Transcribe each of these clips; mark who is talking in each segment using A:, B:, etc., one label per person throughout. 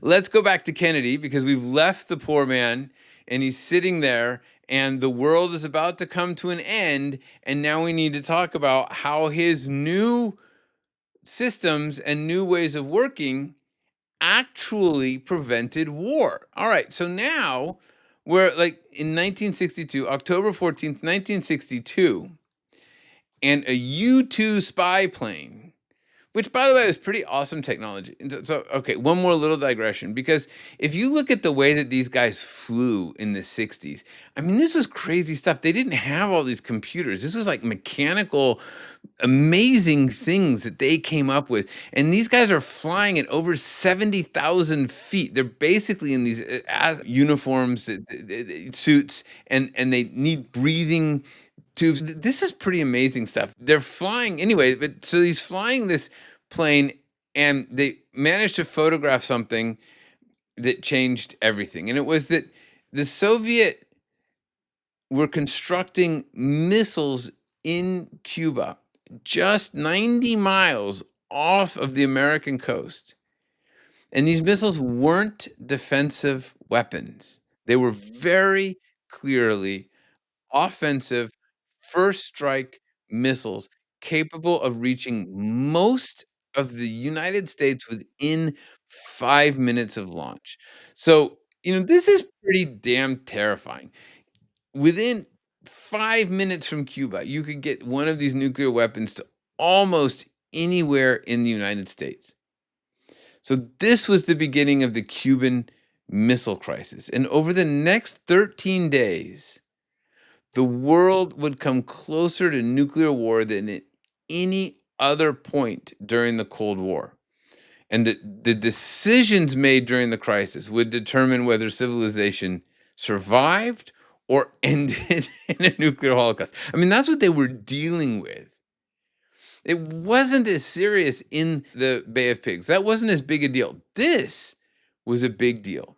A: let's go back to Kennedy because we've left the poor man and he's sitting there and the world is about to come to an end. And now we need to talk about how his new systems and new ways of working actually prevented war. All right, so now we're like in 1962, October 14th, 1962, and a U-2 spy plane, which, by the way, is pretty awesome technology. And so, okay, one more little digression, because if you look at the way that these guys flew in the 60s, I mean, this was crazy stuff. They didn't have all these computers. This was like mechanical, amazing things that they came up with. And these guys are flying at over 70,000 feet. They're basically in these uniforms, suits, and they need breathing tubes. This is pretty amazing stuff. They're flying anyway, but so he's flying this plane and they managed to photograph something that changed everything. And it was that the Soviet were constructing missiles in Cuba, just 90 miles off of the American coast. And these missiles weren't defensive weapons. They were very clearly offensive first strike missiles capable of reaching most of the United States within 5 minutes of launch. So, this is pretty damn terrifying. Within 5 minutes from Cuba, you could get one of these nuclear weapons to almost anywhere in the United States. So this was the beginning of the Cuban Missile Crisis. And over the next 13 days, the world would come closer to nuclear war than at any other point during the Cold War. And the decisions made during the crisis would determine whether civilization survived or ended in a nuclear holocaust. I mean, that's what they were dealing with. It wasn't as serious in the Bay of Pigs. That wasn't as big a deal. This was a big deal.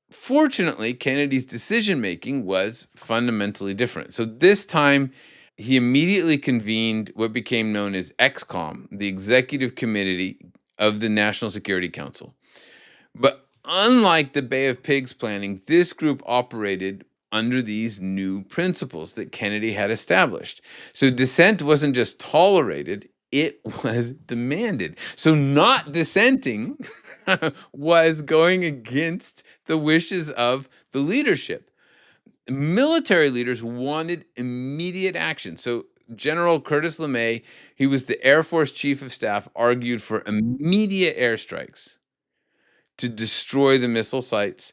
A: Fortunately, Kennedy's decision making was fundamentally different. So this time, he immediately convened what became known as XCOM, the Executive Committee of the National Security Council. But unlike the Bay of Pigs planning, this group operated under these new principles that Kennedy had established. So dissent wasn't just tolerated, it was demanded. So not dissenting was going against the wishes of the leadership. Military leaders wanted immediate action. So General Curtis LeMay, he was the Air Force Chief of Staff, argued for immediate airstrikes to destroy the missile sites.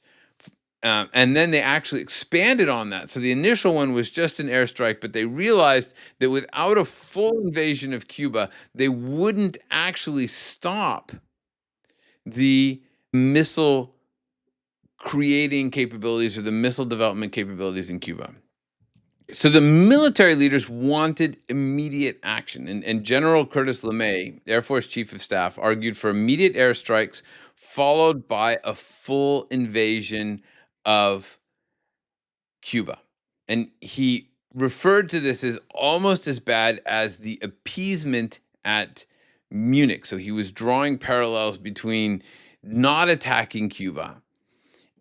A: And then they actually expanded on that. So the initial one was just an airstrike, but they realized that without a full invasion of Cuba, they wouldn't actually stop the missile creating capabilities or the missile development capabilities in Cuba. So the military leaders wanted immediate action, and General Curtis LeMay, Air Force Chief of Staff, argued for immediate airstrikes followed by a full invasion of Cuba. And he referred to this as almost as bad as the appeasement at Munich. So he was drawing parallels between not attacking Cuba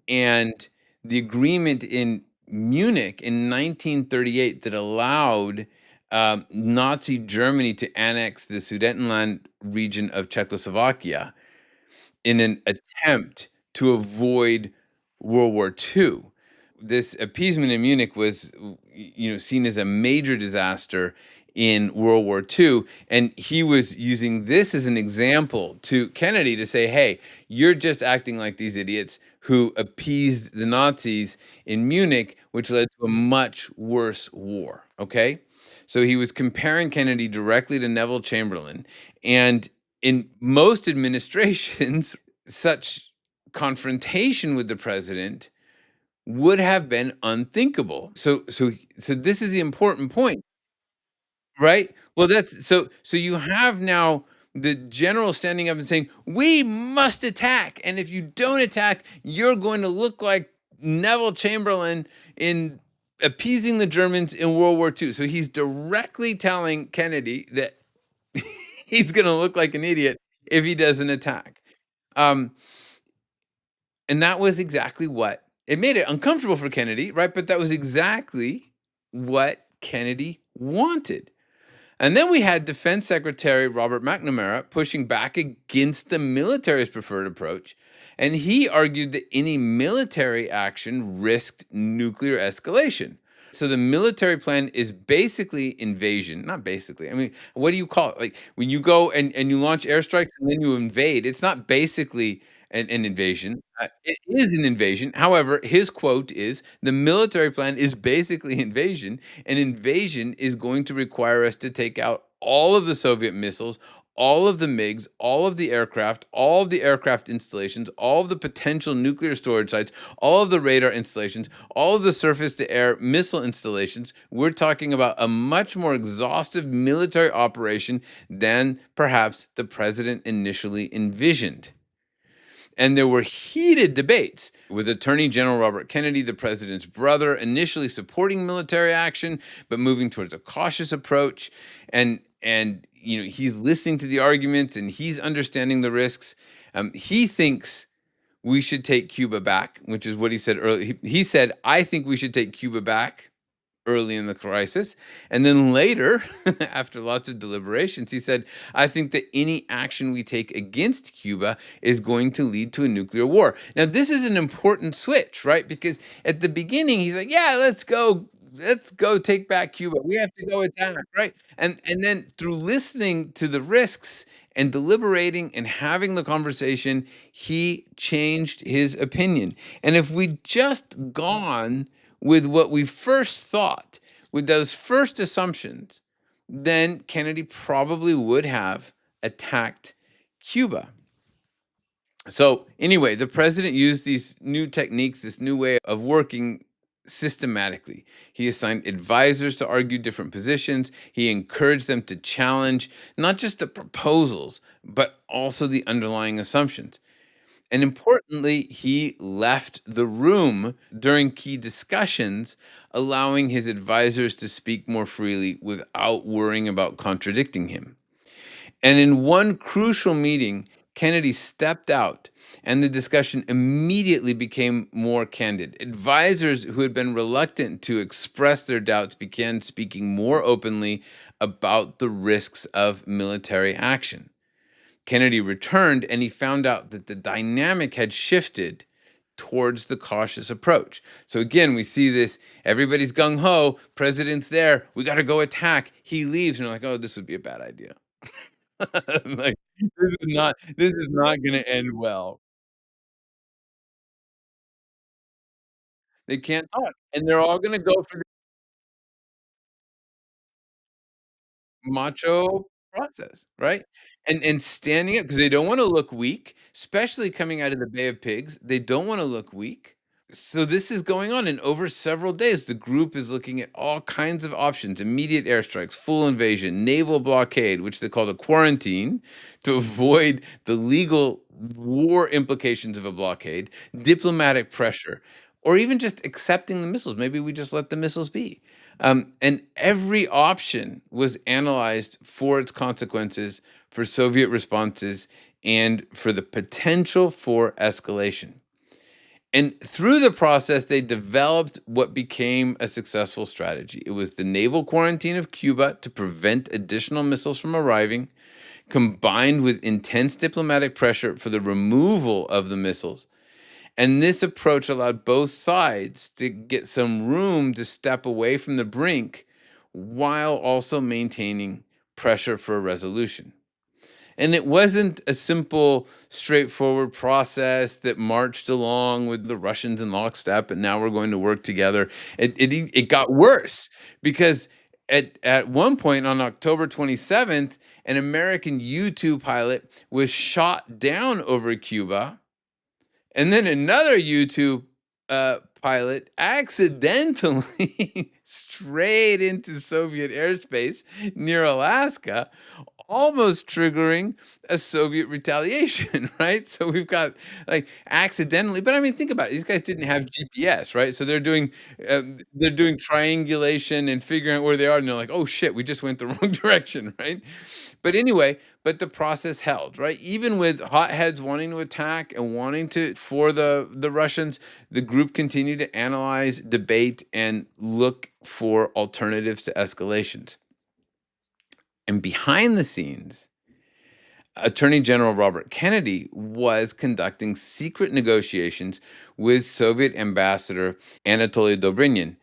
A: and the agreement in Munich in 1938 that allowed Nazi Germany to annex the Sudetenland region of Czechoslovakia in an attempt to avoid World War II. This appeasement in Munich was, seen as a major disaster in World War II, and he was using this as an example to Kennedy to say, "Hey, you're just acting like these idiots who appeased the Nazis in Munich, which led to a much worse war." Okay, so he was comparing Kennedy directly to Neville Chamberlain, and in most administrations, such confrontation with the president would have been unthinkable. So this is the important point, right? Well, that's so you have now the general standing up and saying, "We must attack, and if you don't attack, you're going to look like Neville Chamberlain in appeasing the Germans in World War II." So he's directly telling Kennedy that he's going to look like an idiot if he doesn't attack. Um, and that was exactly what it made it uncomfortable for Kennedy, right? But that was exactly what Kennedy wanted. And then we had Defense Secretary Robert McNamara pushing back against the military's preferred approach. And he argued that any military action risked nuclear escalation. So the military plan is basically invasion. Not basically. I mean, what do you call it? Like when you go and you launch airstrikes and then you invade, it's not basically an invasion. It is an invasion. However, his quote is the military plan is basically invasion. An invasion is going to require us to take out all of the Soviet missiles, all of the MiGs, all of the aircraft installations, all of the potential nuclear storage sites, all of the radar installations, all of the surface to air missile installations. We're talking about a much more exhaustive military operation than perhaps the president initially envisioned. And there were heated debates with Attorney General Robert Kennedy, the president's brother, initially supporting military action, but moving towards a cautious approach. And he's listening to the arguments and he's understanding the risks. He thinks we should take Cuba back, which is what he said earlier. He said, I think we should take Cuba back early in the crisis. And then later, after lots of deliberations, he said, I think that any action we take against Cuba is going to lead to a nuclear war. Now, this is an important switch, right? Because at the beginning, he's like, yeah, let's go take back Cuba. We have to go attack, right? And then through listening to the risks and deliberating and having the conversation, he changed his opinion. And if we'd just gone with what we first thought, with those first assumptions, then Kennedy probably would have attacked Cuba. So, anyway, the president used these new techniques, this new way of working systematically. He assigned advisors to argue different positions. He encouraged them to challenge not just the proposals, but also the underlying assumptions. And importantly, he left the room during key discussions, allowing his advisors to speak more freely without worrying about contradicting him. And in one crucial meeting, Kennedy stepped out and the discussion immediately became more candid. Advisors who had been reluctant to express their doubts began speaking more openly about the risks of military action. Kennedy returned and he found out that the dynamic had shifted towards the cautious approach. So again, we see this, everybody's gung ho, president's there, we got to go attack. He leaves and we're like, "Oh, this would be a bad idea." Like this is not going to end well. They can't talk and they're all going to go for the macho process, right? And standing up because they don't want to look weak, especially coming out of the Bay of Pigs. They don't want to look weak. So this is going on, and over several days, the group is looking at all kinds of options: immediate airstrikes, full invasion, naval blockade, which they called a quarantine, to avoid the legal war implications of a blockade, diplomatic pressure, or even just accepting the missiles. Maybe we just let the missiles be. And every option was analyzed for its consequences, for Soviet responses, and for the potential for escalation. And through the process, they developed what became a successful strategy. It was the naval quarantine of Cuba to prevent additional missiles from arriving, combined with intense diplomatic pressure for the removal of the missiles. And this approach allowed both sides to get some room to step away from the brink while also maintaining pressure for a resolution. And it wasn't a simple, straightforward process that marched along with the Russians in lockstep, and now we're going to work together. It got worse because at one point on October 27th, an American U-2 pilot was shot down over Cuba, and then another U-2 pilot accidentally strayed into Soviet airspace near Alaska, almost triggering a Soviet retaliation, right? So we've got like accidentally, but I mean, think about it. These guys didn't have GPS, right? So they're doing triangulation and figuring out where they are, and they're like, oh shit, we just went the wrong direction, right? But anyway, but the process held, right? Even with hotheads wanting to attack and wanting to for the Russians, the group continued to analyze, debate, and look for alternatives to escalations. And behind the scenes, Attorney General Robert Kennedy was conducting secret negotiations with Soviet Ambassador Anatoly Dobrynin,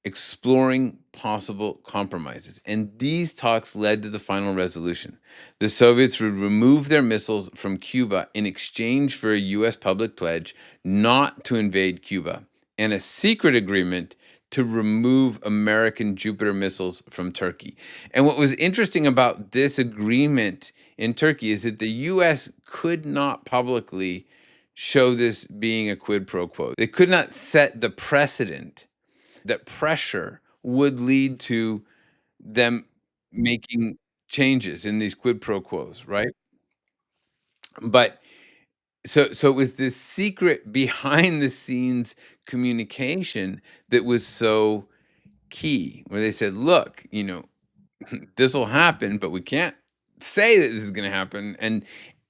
A: exploring possible compromises. And these talks led to the final resolution. The Soviets would remove their missiles from Cuba in exchange for a US public pledge not to invade Cuba and a secret agreement to remove American Jupiter missiles from Turkey. And what was interesting about this agreement in Turkey is that the US could not publicly show this being a quid pro quo. They could not set the precedent that pressure would lead to them making changes in these quid pro quos, right? But so it was this secret behind the scenes communication that was so key, where they said, "Look, this will happen, but we can't say that this is going to happen."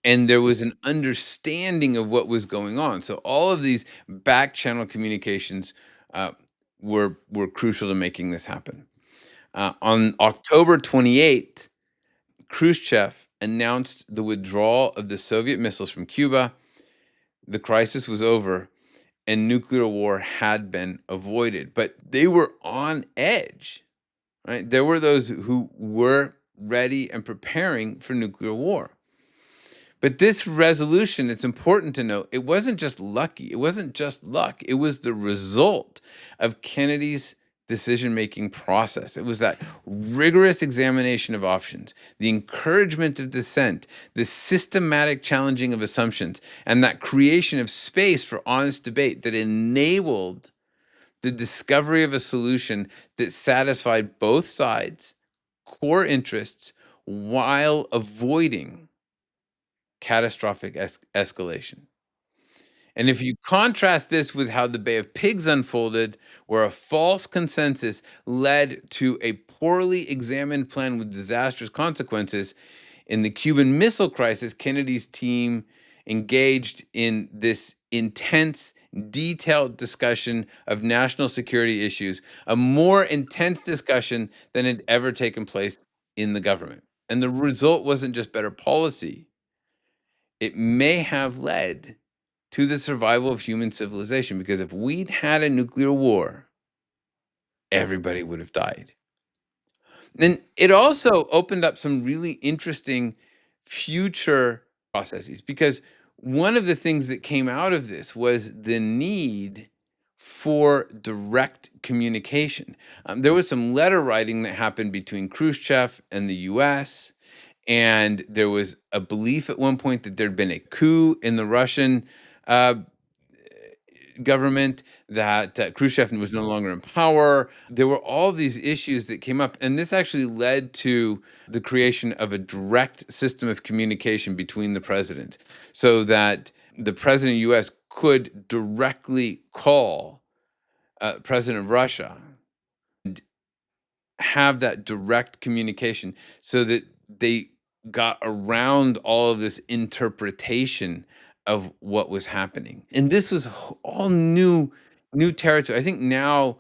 A: And there was an understanding of what was going on. So all of these back channel communications uh, were crucial to making this happen. On October 28th, Khrushchev announced the withdrawal of the Soviet missiles from Cuba. The crisis was over and nuclear war had been avoided, but they were on edge, right? There were those who were ready and preparing for nuclear war. But this resolution, it's important to note, it wasn't just lucky. It wasn't just luck. It was the result of Kennedy's decision-making process. It was that rigorous examination of options, the encouragement of dissent, the systematic challenging of assumptions, and that creation of space for honest debate that enabled the discovery of a solution that satisfied both sides' core interests while avoiding catastrophic escalation. And if you contrast this with how the Bay of Pigs unfolded, where a false consensus led to a poorly examined plan with disastrous consequences, in the Cuban Missile Crisis, Kennedy's team engaged in this intense, detailed discussion of national security issues, a more intense discussion than had ever taken place in the government. And the result wasn't just better policy, it may have led to the survival of human civilization, because if we'd had a nuclear war, everybody would have died. And it also opened up some really interesting future processes, because one of the things that came out of this was the need for direct communication. There was some letter writing that happened between Khrushchev and the US, and there was a belief at one point that there'd been a coup in the Russian uh, government, that Khrushchev was no longer in power. There were all these issues that came up, and this actually led to the creation of a direct system of communication between the presidents, so that the president of the U.S. could directly call President of Russia and have that direct communication, so that they got around all of this interpretation of what was happening. And this was all new territory. I think now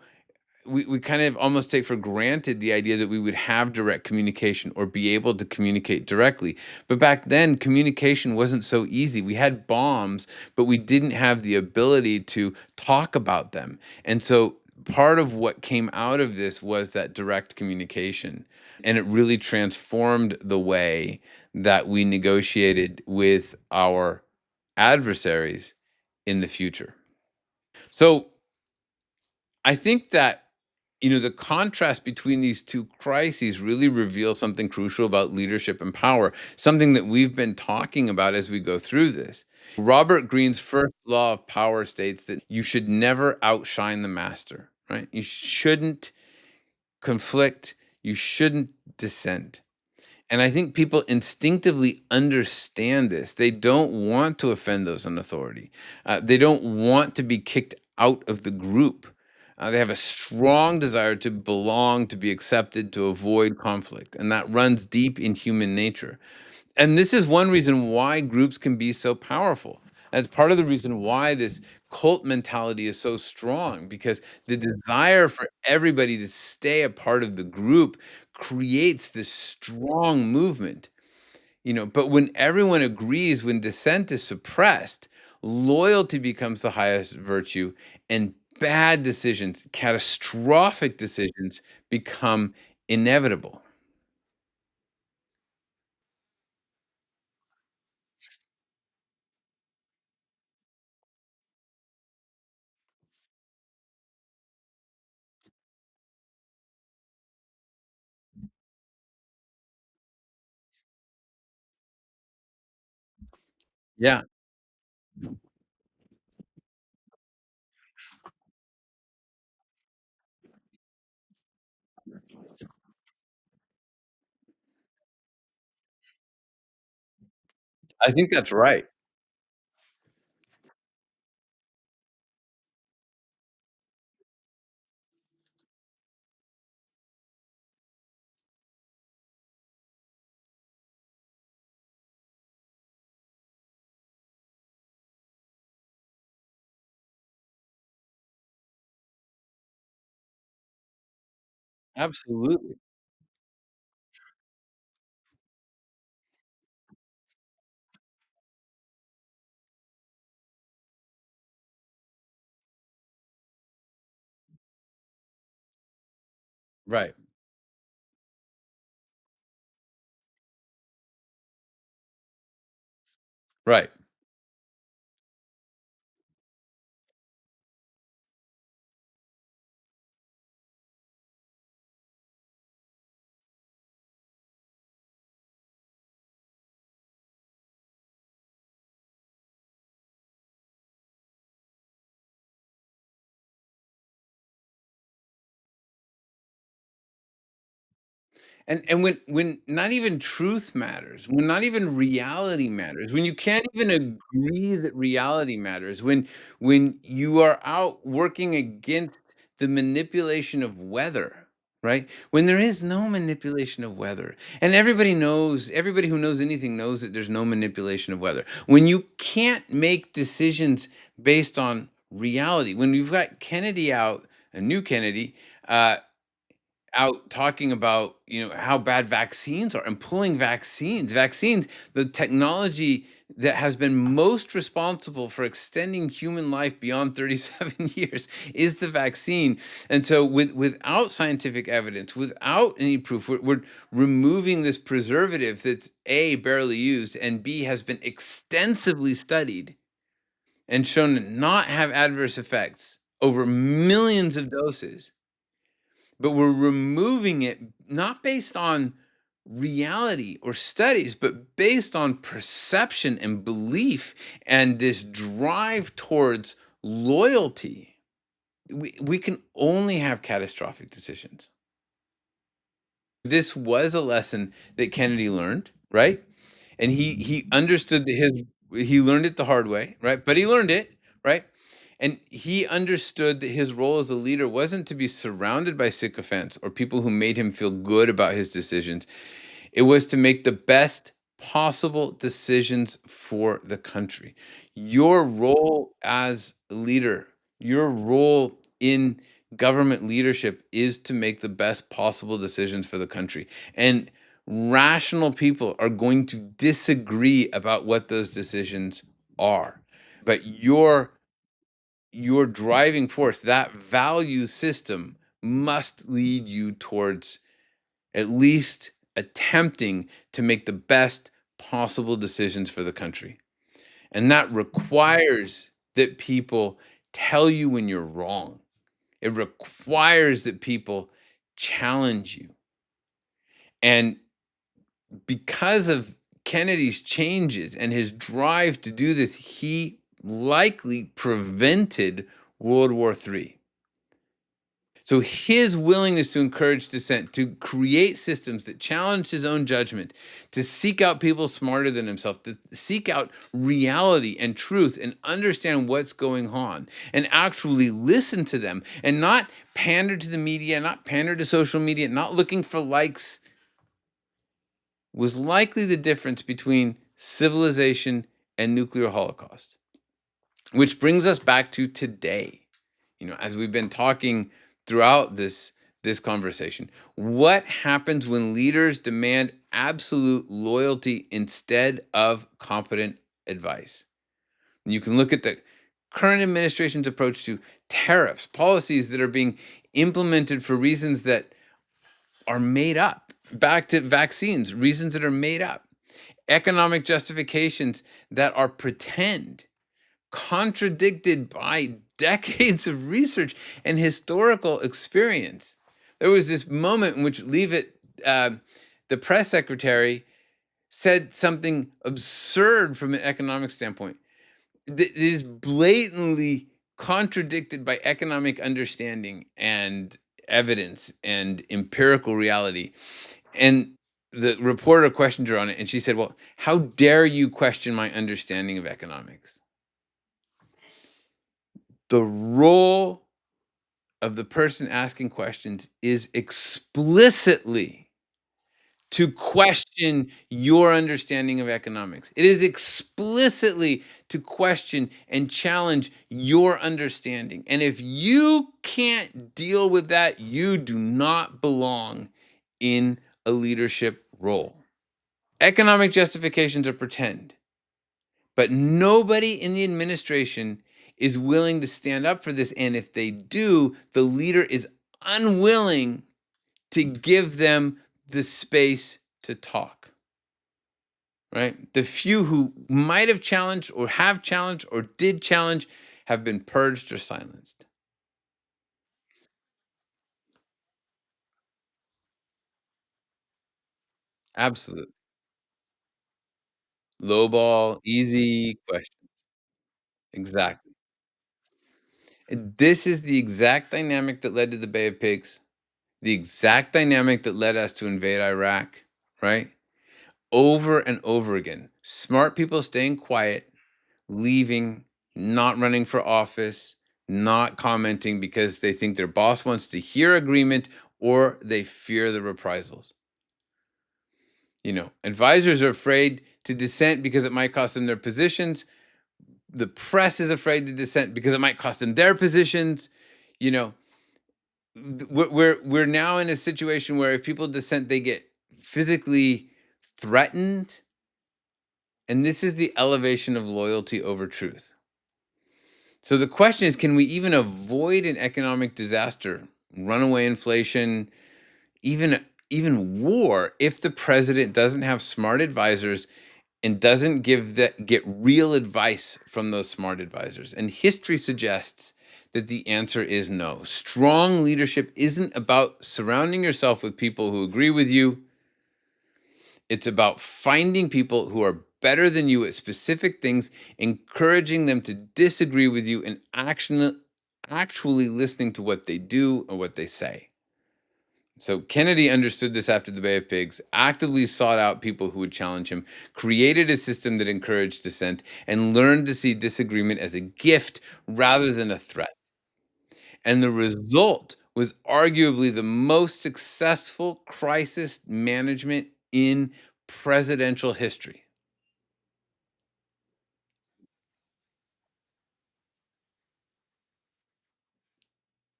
A: we kind of almost take for granted the idea that we would have direct communication or be able to communicate directly. But back then, communication wasn't so easy. We had bombs, but we didn't have the ability to talk about them. And so part of what came out of this was that direct communication. And it really transformed the way that we negotiated with our adversaries in the future. So I think that the contrast between these two crises really reveals something crucial about leadership and power, something that we've been talking about as we go through this. Robert Greene's first law of power states that you should never outshine the master, right? You shouldn't conflict, you shouldn't dissent. And I think people instinctively understand this. They don't want to offend those in authority. They don't want to be kicked out of the group. They have a strong desire to belong, to be accepted, to avoid conflict. And that runs deep in human nature. And this is one reason why groups can be so powerful. That's part of the reason why this cult mentality is so strong, because the desire for everybody to stay a part of the group creates this strong movement. But when everyone agrees, when dissent is suppressed, loyalty becomes the highest virtue, and bad decisions, catastrophic decisions, become inevitable. Yeah, I think that's right. Absolutely. Right. Right. And when not even truth matters, when not even reality matters, when you can't even agree that reality matters, when you are out working against the manipulation of weather, right? When there is no manipulation of weather, and everybody who knows anything knows that there's no manipulation of weather. When you can't make decisions based on reality, when you've got Kennedy out, a new Kennedy, uh, out talking about how bad vaccines are and pulling vaccines, the technology that has been most responsible for extending human life beyond 37 years is the vaccine. And so without scientific evidence, without any proof, we're removing this preservative that's A, barely used, and B, has been extensively studied and shown to not have adverse effects over millions of doses, but we're removing it not based on reality or studies, but based on perception and belief and this drive towards loyalty. We can only have catastrophic decisions. This was a lesson that Kennedy learned, right? And he understood that he learned it the hard way, right? But he learned it, right? And he understood that his role as a leader wasn't to be surrounded by sycophants or people who made him feel good about his decisions. It was to make the best possible decisions for the country. Your role as a leader, your role in government leadership is to make the best possible decisions for the country. And rational people are going to disagree about what those decisions are. But your driving force, that value system must lead you towards at least attempting to make the best possible decisions for the country. And that requires that people tell you when you're wrong. It requires that people challenge you. And because of Kennedy's changes and his drive to do this, he likely prevented World War III. So his willingness to encourage dissent, to create systems that challenge his own judgment, to seek out people smarter than himself, to seek out reality and truth and understand what's going on and actually listen to them and not pander to the media, not pander to social media, not looking for likes, was likely the difference between civilization and nuclear holocaust. Which brings us back to today. As we've been talking throughout this conversation, what happens when leaders demand absolute loyalty instead of competent advice? You can look at the current administration's approach to tariffs, policies that are being implemented for reasons that are made up, back to vaccines, reasons that are made up, economic justifications that are pretend, contradicted by decades of research and historical experience. There was this moment in which Leavitt, the press secretary, said something absurd from an economic standpoint that is blatantly contradicted by economic understanding and evidence and empirical reality. And the reporter questioned her on it, and she said, "Well, how dare you question my understanding of economics?" The role of the person asking questions is explicitly to question your understanding of economics. It is explicitly to question and challenge your understanding. And if you can't deal with that, you do not belong in a leadership role. Economic justifications are pretend. But nobody in the administration is willing to stand up for this. And if they do, the leader is unwilling to give them the space to talk. Right? The few who might have challenged or have challenged or did challenge have been purged or silenced. Absolutely. Low ball, easy question. Exactly. And this is the exact dynamic that led to the Bay of Pigs, the exact dynamic that led us to invade Iraq, right? Over and over again. Smart people staying quiet, leaving, not running for office, not commenting because they think their boss wants to hear agreement or they fear the reprisals. Advisors are afraid to dissent because it might cost them their positions. The press is afraid to dissent because it might cost them their positions. You know, we're now in a situation where if people dissent, they get physically threatened. And this is the elevation of loyalty over truth. So the question is, can we even avoid an economic disaster, runaway inflation, even war if the president doesn't have smart advisors and doesn't get real advice from those smart advisors? And history suggests that the answer is no. Strong leadership isn't about surrounding yourself with people who agree with you. It's about finding people who are better than you at specific things, encouraging them to disagree with you, and actually listening to what they do or what they say. So Kennedy understood this after the Bay of Pigs, actively sought out people who would challenge him, created a system that encouraged dissent, and learned to see disagreement as a gift rather than a threat. And the result was arguably the most successful crisis management in presidential history.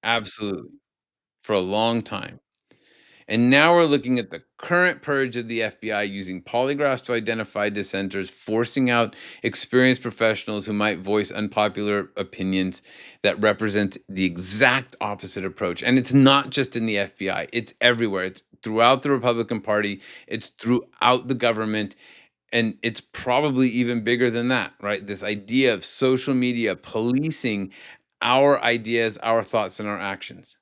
A: Absolutely. For a long time. And now we're looking at the current purge of the FBI using polygraphs to identify dissenters, forcing out experienced professionals who might voice unpopular opinions that represent the exact opposite approach. And it's not just in the FBI, it's everywhere. It's throughout the Republican Party, it's throughout the government. And it's probably even bigger than that, right? This idea of social media policing our ideas, our thoughts, and our actions.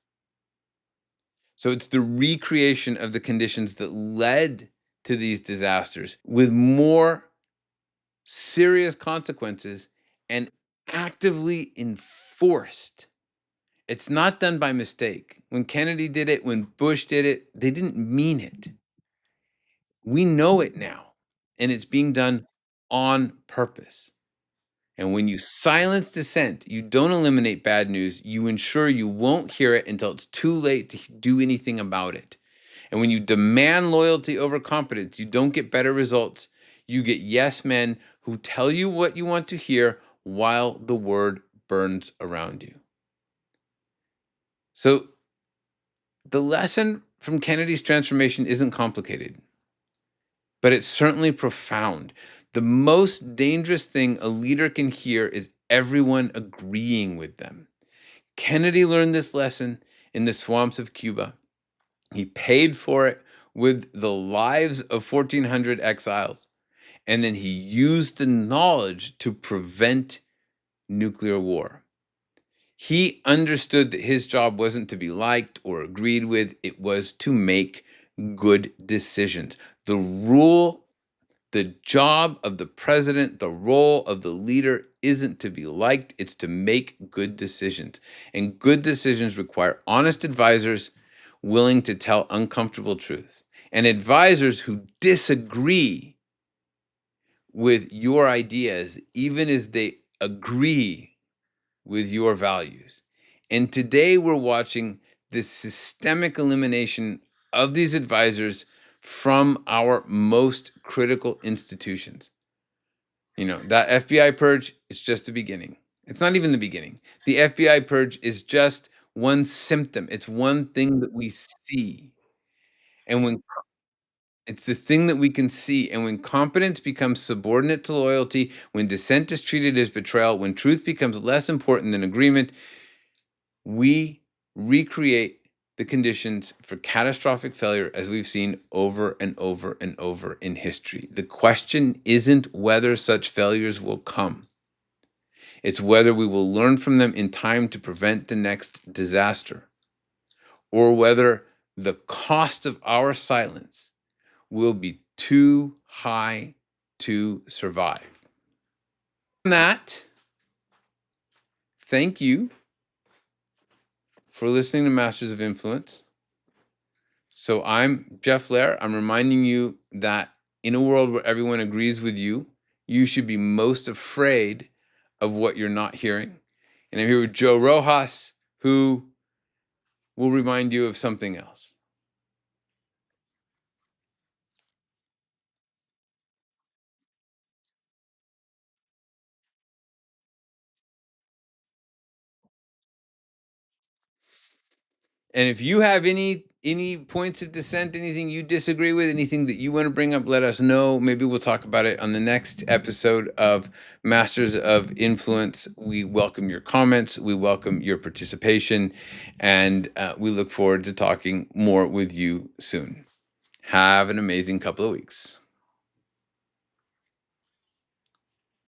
A: So it's the recreation of the conditions that led to these disasters with more serious consequences and actively enforced It's not done by mistake. When Kennedy did it, when Bush did it, they didn't mean it. We know it now, and it's being done on purpose. And when you silence dissent, you don't eliminate bad news. You ensure you won't hear it until it's too late to do anything about it. And when you demand loyalty over competence, you don't get better results. You get yes men who tell you what you want to hear while the word burns around you. So the lesson from Kennedy's transformation isn't complicated, but it's certainly profound. The most dangerous thing a leader can hear is everyone agreeing with them. Kennedy learned this lesson in the swamps of Cuba. He paid for it with the lives of 1,400 exiles. And then he used the knowledge to prevent nuclear war. He understood that his job wasn't to be liked or agreed with, it was to make good decisions. The job of the president, the role of the leader isn't to be liked, it's to make good decisions. And good decisions require honest advisors willing to tell uncomfortable truths and advisors who disagree with your ideas, even as they agree with your values. And today we're watching the systemic elimination of these advisors from our most critical institutions. That FBI purge is just the beginning. It's not even the beginning. The FBI purge is just one symptom. It's one thing that we see. And when it's the thing that we can see. And when competence becomes subordinate to loyalty, when dissent is treated as betrayal, when truth becomes less important than agreement, we recreate the conditions for catastrophic failure as we've seen over and over and over in history. The question isn't whether such failures will come. It's whether we will learn from them in time to prevent the next disaster, or whether the cost of our silence will be too high to survive. On that, thank you for listening to Masters of Influence. So I'm Jeff Lair. I'm reminding you that in a world where everyone agrees with you, you should be most afraid of what you're not hearing. And I'm here with Joe Rojas, who will remind you of something else. And if you have any points of dissent, anything you disagree with, anything that you want to bring up, let us know. Maybe we'll talk about it on the next episode of Masters of Influence. We welcome your comments, we welcome your participation, and we look forward to talking more with you soon. Have an amazing couple of weeks.